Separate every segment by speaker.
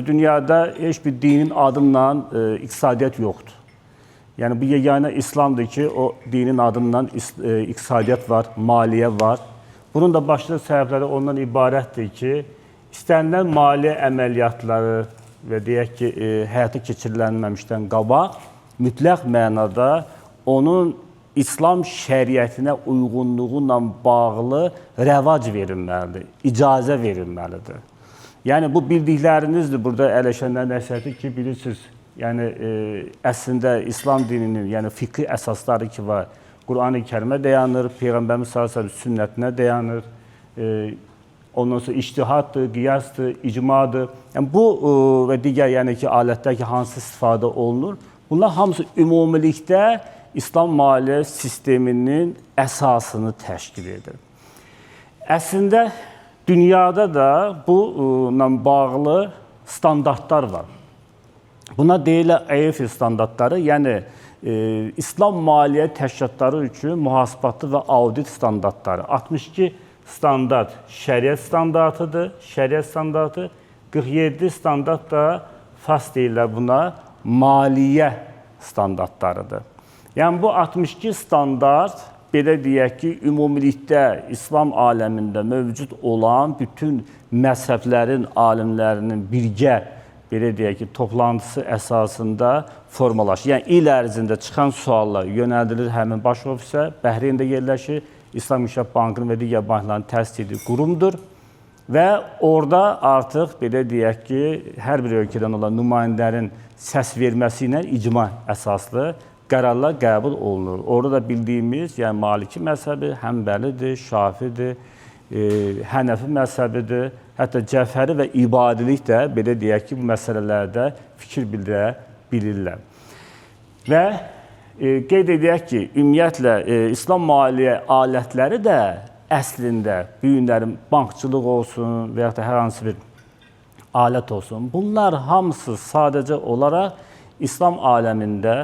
Speaker 1: dünyada heç bir dinin adından iqtisadiyyat yoxdur. Yəni, bu yeganə İslamdır ki, o dinin adından iqtisadiyyat var, maliyyə var. Bunun da başlıca səbəbləri ondan ibarətdir ki, istənilən maliyyə əməliyyatları və deyək ki, həyata keçirilənməmişdən qabaq, mütləq mənada onun İslam şəriətinə uyğunluğuyla bağlı rəvac verilməlidir, icazə verilməlidir. Yəni, bu bildiklərinizdir, burada Ələşənlər nəsihəti ki, bilirsiniz, yəni, əslində İslam dininin, yəni fiqhi əsasları ki var, Qur'an-ı Kərimə dayanır, Peyğəmbərimiz s.ə.v sünnətinə dayanır, ondan sonra ictihaddır, qiyasdır, icmadır. Yəni, bu və digər yəni ki, alətlər ki, hansı istifadə olunur, bunlar hamısı ümumilikdə İslam maliyyə sisteminin əsasını təşkil edir. Əslində, dünyada da bununla bağlı standartlar var. Buna deyirlər EFI standartları, yəni İslam maliyyə təşkilatları üçün mühasibatı və audit standartları. 62 standart şəriət standartıdır, şəriət standartı, 47 standart da FAS deyirlər buna, maliyyə standartlarıdır. Yəni, bu 62 standart, belə deyək ki, ümumilikdə İslam aləmində mövcud olan bütün məzhəblərin, alimlərinin birgə, belə deyək ki, toplantısı əsasında formalaşır. Yəni, il ərzində çıxan suallar yönəldilir həmin baş ofisə, Bəhreyndə yerləşir, İslam İnkişaf Bankının və digər bankların təsis etdiyi qurumdur və orada artıq, belə deyək ki, hər bir ölkədən olan nümayəndələrin səs verməsi ilə icma əsaslı qərarlar qəbul olunur. Orada da bildiyimiz, yəni Maliki məzhəbi, Həmbəlidir, Şafidir, Hənəfi məzhəbidir, hətta Cəfəri və İbadilik də, belə deyək ki, bu məsələlərdə fikir bildirə bilirlər. Və qeyd edək ki, ümumiyyətlə, İslam maliyyə alətləri də əslində, bu günlərin bankçılıq olsun və yaxud da hər hansı bir alət olsun, bunlar hamısı sadəcə olaraq İslam aləmində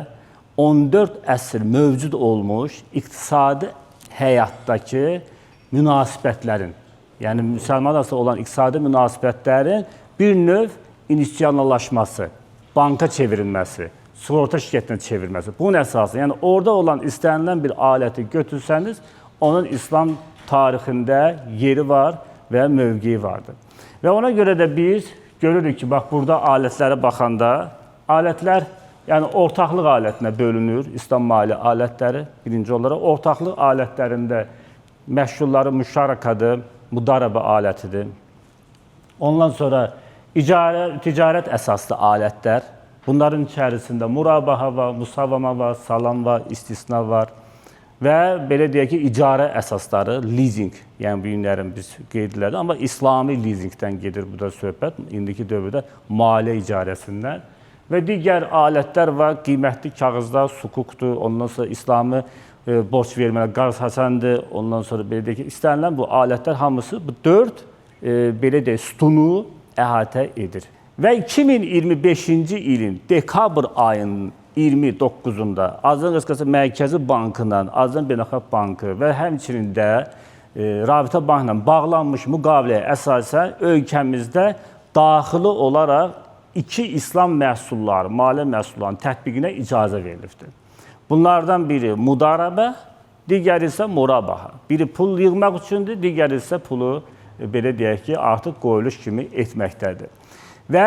Speaker 1: 14 əsr mövcud olmuş iqtisadi həyatdakı münasibətlərin, yəni müsəlman arasında olan iqtisadi münasibətlərin bir növ institusionallaşması, banka çevrilməsi, sığorta şirkətinə çevrilməsi. Bunun əsası, yəni orada olan istənilən bir aləti götürsəniz, onun İslam tarixində yeri var və mövqeyi vardır. Və ona görə də biz görürük ki, bax, burada alətlərə baxanda, alətlər, yəni ortaqlıq alətinə bölünür, İslam maliyyə alətləri birinci olaraq. Ortaqlıq alətlərində məşhurları müşarakadır, müdaribə alətidir. Ondan sonra ticarət əsaslı alətlər. Bunların içərisində murabaha var, musavama var, salam var, istisna var. Və belə deyək ki, icarə əsasları, leasing, yəni bu günlərin biz qeydlərdir. Amma İslami leasingdən gedir bu da söhbət, indiki dövrdə maliyyə icarəsindən. Və digər alətlər var, qiymətli kağızlar, sukukdur, ondan sonra İslami borc vermələr, qarz həsəndir, ondan sonra belə deyək ki, istənilən bu alətlər hamısı bu 4 belə deyək, sütunu əhatə edir. Və 2025-ci ilin dekabr ayının 29-unda Azərbaycan Respublikası Mərkəzi Bankından, Azərbaycan Beynəlxalq Bankı və həmçinin də Rabitə Bankla bağlanmış müqaviləyə əsasən ölkəmizdə daxili olaraq 2 İslam məhsulları, maliyyə məhsullarının tətbiqinə icazə verilibdir. Bunlardan biri müdaribə, digəri isə murabaha. Biri pul yığmaq üçündür, digəri isə pulu, belə deyək ki, artıq qoyuluş kimi etməkdədir. Və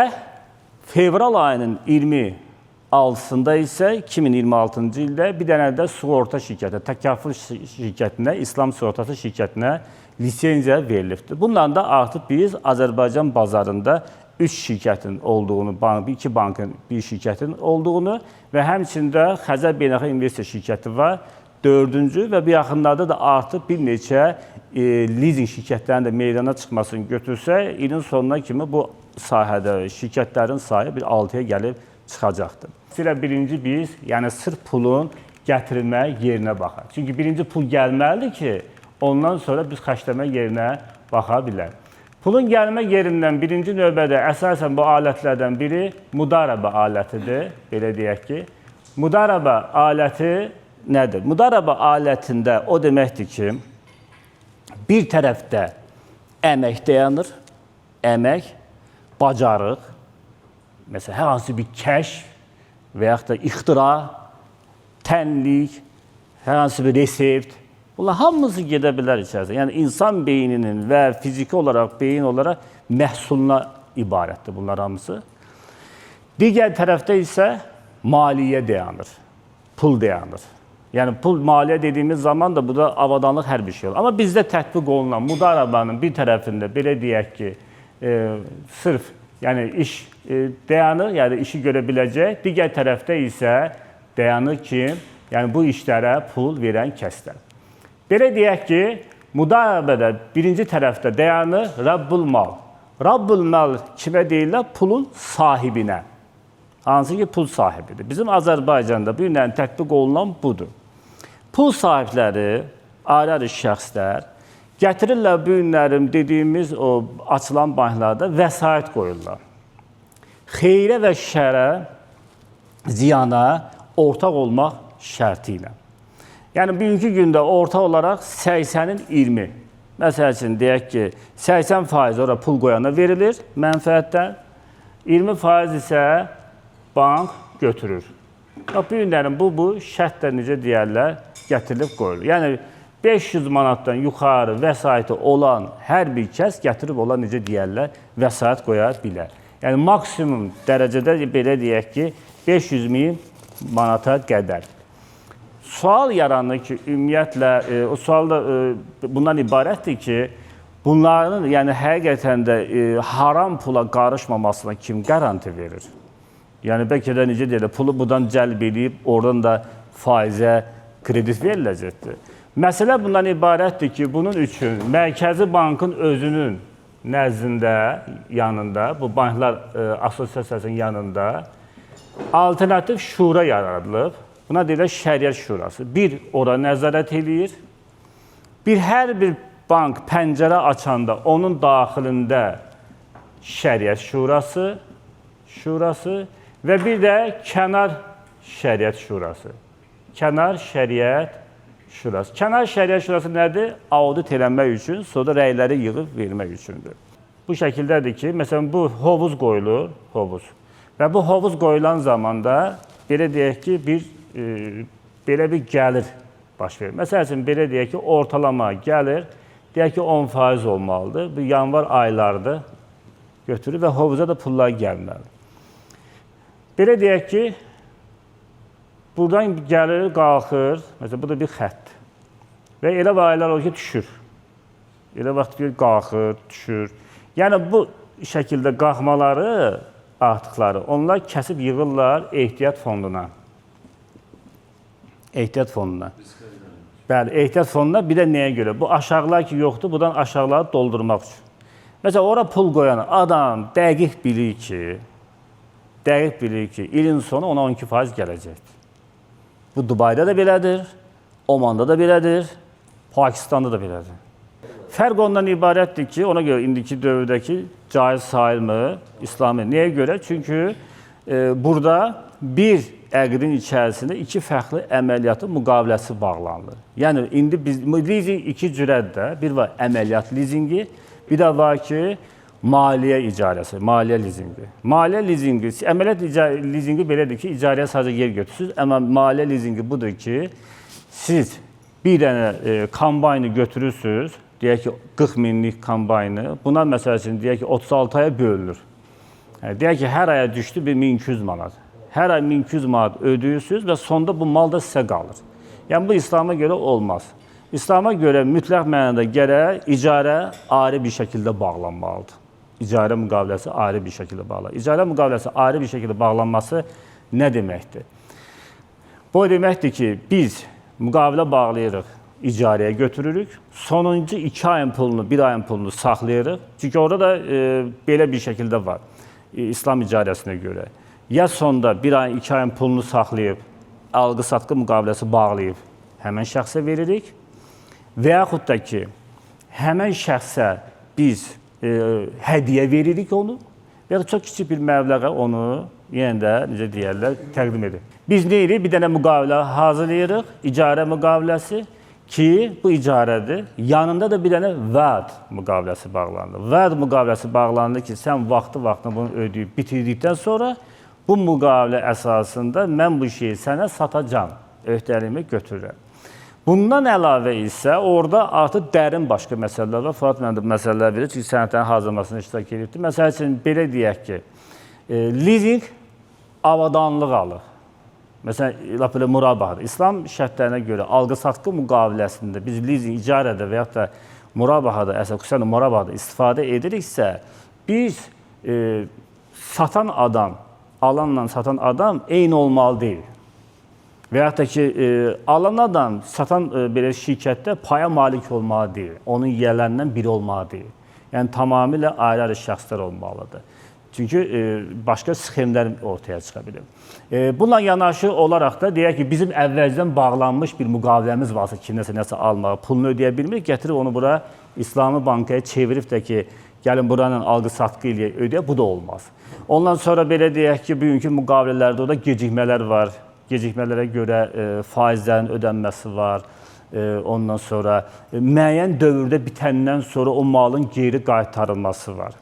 Speaker 1: fevral ayının 26-sında isə 2026-cı ildə bir dənə də sığorta şirkəti, təkafül şirkətinə, İslam sığortası şirkətinə lisenziya verilibdir. Bundan da artıq biz Azərbaycan bazarında 3 şirkətin olduğunu, 2 bankın, bir şirkətin olduğunu və həmçində Xəzər Beynəlxalq İnvestisiya şirkəti var, 4-cü və bu yaxınlarda da artıq bir neçə leasing şirkətlərinin də meydana çıxmasını götürsək, ilin sonuna kimi bu sahədə şirkətlərin sayı bir 6-ya gəlib çıxacaqdır. Silə birinci biz, yəni sırf pulun gətirilmə yerinə baxaq. Çünki birinci pul gəlməlidir ki, ondan sonra biz xərcləmə yerinə baxa bilərik. Pulun gəlmə yerindən birinci növbədə əsasən bu alətlərdən biri müdaribə alətidir, belə deyək ki. Müdaribə aləti nədir? Müdaribə alətində o deməkdir ki, bir tərəfdə əmək dayanır, əmək, bacarıq, Məsələn, hər hansı bir kəşf və yaxud da ixtira, tənlik, hər hansı bir resept, bunlar hamısı gedə bilər içərisində. Yəni, insan beyninin və fiziki olaraq, beyin olaraq məhsuluna ibarətdir bunlar hamısı. Digər tərəfdə isə maliyyə dayanır, pul dayanır. Yəni, pul, maliyyə dediyimiz zaman da bu da avadanlıq hər bir şey olur. Amma bizdə tətbiq olunan müdaribənin bir tərəfində, belə deyək ki, sırf yəni iş dayanır, yəni işi görə biləcək. Digər tərəfdə isə dayanır ki, yəni bu işlərə pul verən kəslər. Belə deyək ki, müdaribədə birinci tərəfdə dayanır Rabbul Mal. Rabbul Mal kimə deyirlər? Pulun sahibinə. Hansı ki, pul sahibidir. Bizim Azərbaycanda bu günlərin tətbiq olunan budur. Pul sahibləri, ayrı-ayrı şəxslər gətirirlər bu günlərin dediyimiz o açılan banklarda vəsait qoyurlar. Xeyrə və şərə, ziyana ortaq olmaq şərti ilə. Yəni, bugünkü gündə ortaq olaraq 80-in 20. Məsəl üçün, deyək ki, 80% ora pul qoyana verilir mənfəətdən, 20% isə bank götürür. Bu günlərin bu şərtlər necə deyərlər, gətirilib qoyulur. Yəni, 500 manatdan yuxarı vəsaiti olan hər bir kəs gətirib olan necə deyərlər, vəsait qoya bilər. Yəni, maksimum dərəcədə belə deyək ki, 500 min manata qədər. Sual yaranır ki, ümumiyyətlə, o sual da bundan ibarətdir ki, bunların yəni, həqiqətən də haram pula qarışmamasına kim qəranti verir? Yəni, bəlkə də necə deyirlər, pulu buradan cəlb edib, oradan da faizə kredit veriləcəkdir. Məsələ bundan ibarətdir ki, bunun üçün Mərkəzi Bankın özünün nəzdində, yanında, bu banklar asosiasiyasının yanında alternativ şura yaradılıb. Buna deyirlər Şəriət Şurası. Bir, ora nəzarət edir. Hər bir bank pəncərə açanda onun daxilində Şəriət Şurası və bir də Kənar Şəriət Şurası. Kənar Şəriət Şurası. Kənar Şəriət Şurası nədir? Audit eləmək üçün, sonra rəyləri yığıb vermək üçündür. Bu şəkildədir ki, məsələn, bu hovuz qoyulur, hovuz. Və bu hovuz qoyulan zamanda, belə deyək ki, belə bir gəlir baş verir. Məsəl üçün, belə deyək ki, ortalama gəlir, deyək ki, 10% olmalıdır. Bu yanvar aylardır götürür və hovuza da pullar gəlməlidir. Belə deyək ki, buradan gəlir, qalxır, məsələn, bu da bir xətt. Və elə aylar olur ki, düşür. Elə vaxt ki, qalxır, düşür. Yəni, bu şəkildə qalxmaları, artıqları, onlar kəsib yığırlar ehtiyat fonduna. Ehtiyat fonduna. Bəli, ehtiyat fonduna bir də nəyə görə? Bu aşağılar ki, yoxdur, buradan aşağıları doldurmaq üçün. Məsələn, ora pul qoyan adam dəqiq bilir ki, ilin sonu ona 12% gələcəkdir. Bu Dubayda da belədir, Omanda da belədir, Pakistanda da belədir. Fərq ondan ibarətdir ki, ona görə indiki dövrdəki caiz sayılmır, İslami. Nəyə görə? Çünki burada bir əqdin içərisində iki fərqli əməliyyatın müqaviləsi bağlanılır. Yəni, indi lizing iki cürətdir. Bir var əməliyyat lizingi, bir də var ki, maliyyə icarəsi, maliyyə lizingi. Maliyyə lizingi, əməliyyat lizingi belədir ki, icarəyə sadəcə yer götürsünüz, amma maliyyə lizingi budur ki, siz bir dənə kombaynı götürürsünüz, deyək ki, 40 minlik kombaynı, buna məsəl üçün, deyək ki, 36 aya bölünür. Deyək ki, hər aya düşdü 1200 manat. Hər ay 1200 manat ödəyirsiniz və sonda bu mal da sizə qalır. Yəni, bu İslama görə olmaz. İslama görə mütləq mənada gərək icarə ayrı bir şəkildə bağlanmalıdır. İcarə müqaviləsi ayrı bir şəkildə bağlanır. İcarə müqaviləsi ayrı bir şəkildə bağlanması nə deməkdir? Bu deməkdir ki, biz müqavilə bağlayırıq, icarəyə götürürük. Sonuncu 2 ayın pulunu, 1 ayın pulunu saxlayırıq. Çünki orada da belə bir şəkildə var, İslam icarəsinə görə. Ya sonda 1 ayın, 2 ayın pulunu saxlayıb, alqı-satqı müqaviləsi bağlayıb həmən şəxsə veririk və yaxud da ki, həmən şəxsə biz hədiyyə veririk onu və ya çox kiçik bir məbləğə onu yenə də, necə deyərlər, təqdim edirik. Biz nə edirik? Bir dənə müqavilə hazırlayırıq, icarə müqaviləsi. ki, bu icarədir. Yanında da bir dənə vəd müqaviləsi bağlandı. Vəd müqaviləsi bağlandı ki, sən vaxtı-vaxtına bunu ödəyib bitirdikdən sonra bu müqavilə əsasında mən bu şeyi sənə satacağam, öhdəliyimi götürürəm. Bundan əlavə isə orada artıq dərin başqa məsələlər var. Fuad məndə məsələlər verir, çünki sənədlərin hazırlamasına iştirak edibdir. Məsəl üçün, belə deyək ki, lizinq avadanlıq alır. Məsələn, belə murabahadır. İslam şərtlərinə görə alqı-satqı müqaviləsində biz lizinq, icarədə və yaxud da murabahada, xüsusən murabahada istifadə ediriksə, biz satan adam, alanla satan adam eyni olmalı deyil. Və yaxud da ki, alan adam satan belə şirkətdə paya malik olmalı deyil. Onun yiyələrindən biri olmalı deyil. Yəni, tamamilə ayrı-ayrı şəxslər olmalıdır. Çünki başqa sxemlər ortaya çıxa bilir. Bununla yanaşı olaraq da deyək ki, bizim əvvəlcədən bağlanmış bir müqaviləmiz varsa ki, nəsə almağa, pulunu ödəyə bilmirik, gətirib onu bura İslami bankaya çevirib də ki, gəlin buranın alqı-satqı ilə ödəyə, bu da olmaz. Ondan sonra belə deyək ki, bugünkü müqavilələrdə orada gecikmələr var. Gecikmələrə görə faizlərin ödənməsi var. Ondan sonra müəyyən dövrdə bitəndən sonra o malın geri qaytarılması var.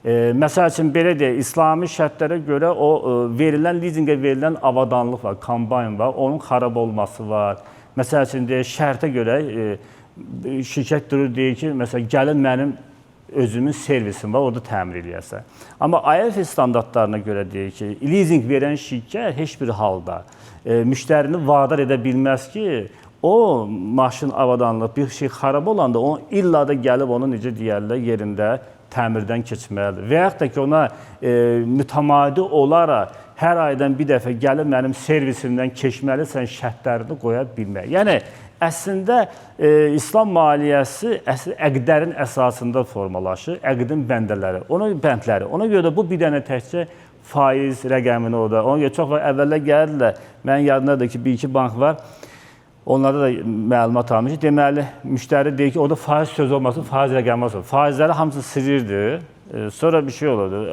Speaker 1: Məsəl üçün, belə deyək, İslami şərtlərə görə o verilən, lizinqə verilən avadanlıq var, kombayn var, onun xarab olması var. Məsəl üçün, şərtə görə şirkət durur, deyir ki, məsələn, gəlin mənim özümün servisim var, orada təmir eləyəsə. Amma IFRS standartlarına görə deyir ki, lizinq verən şirkət heç bir halda müştərini vadar edə bilməz ki, o maşın avadanlıq, bir şey xarab olanda illa da gəlib onu necə deyərlər yerində təmirdən keçməlidir. Və yaxud da ki, ona mütəmadi olaraq hər aydan bir dəfə gəlib mənim servisimdən keçməlisən şərtlərini qoya bilmək. Yəni, əslində, İslam maliyyəsi əqdlərin əsasında formalaşır, əqdin bəndələri, bəndləri. Ona görə də bu bir dənə təkcə faiz rəqəmini o da. Ona görə çox var, əvvəllər gəlirlər, mənim yadımdadır ki, bir-iki bank var, onlarda da məlumat almış. Deməli, müştəri deyir ki, orada faiz sözü olmasın, faiz rəqəmi olsun. Faizləri hamısı silirdi. Sonra bir şey olurdu.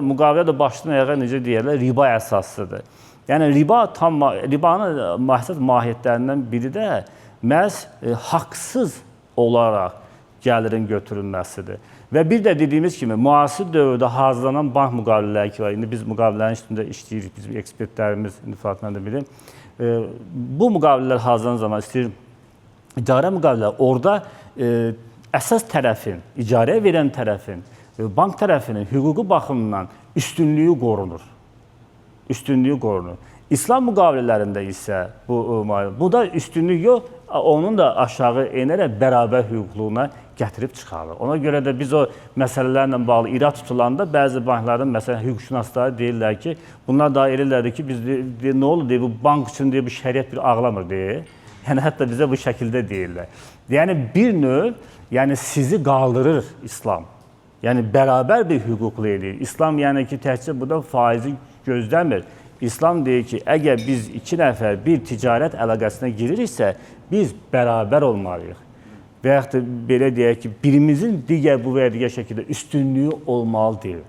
Speaker 1: Müqavilə də başdan ayağa necə deyərlər, riba əsaslıdır. Yəni, ribanın mahiyyətlərindən biri də məhz haqsız olaraq gəlirin götürülməsidir. Və bir də dediyimiz kimi, müasir dövrdə hazırlanan bank müqavilələri ki var. İndi biz müqavilələrin üstündə işləyirik, bizim ekspertlərimiz, Fatmən də bilir. Bu müqavilələr hazırlanan zaman istəyir, icarə müqavilələr, orada əsas tərəfin, icarəyə verən tərəfin, bank tərəfinin hüquqi baxımından üstünlüyü qorunur. Üstünlüyü qorunur. İslam müqavilələrində isə bu da üstünlük yox, onun da aşağı enərək bərabər hüquqluğuna gətirib çıxarır. Ona görə də biz o məsələlərlə bağlı irad tutulanda bəzi bankların, məsələn, hüquqşünasları deyirlər ki, bunlar da elirlərdir ki, biz nə olur, bu bank üçün bu şəriət bir ağlamır, deyir. Yəni, hətta bizə bu şəkildə deyirlər. Yəni, bir növ, yəni sizi qaldırır İslam. Yəni, bərabər bir hüquqlu edir. İslam, yəni ki, təkcə bu da faizi gözləmir. İslam deyir ki, əgər biz iki nəfər bir ticarət əlaqəsinə giririksə, biz bərabər olmalıyıq. Və yaxud da belə deyək ki, birimizin digər bu və ya digər şəkildə üstünlüyü olmalı deyil.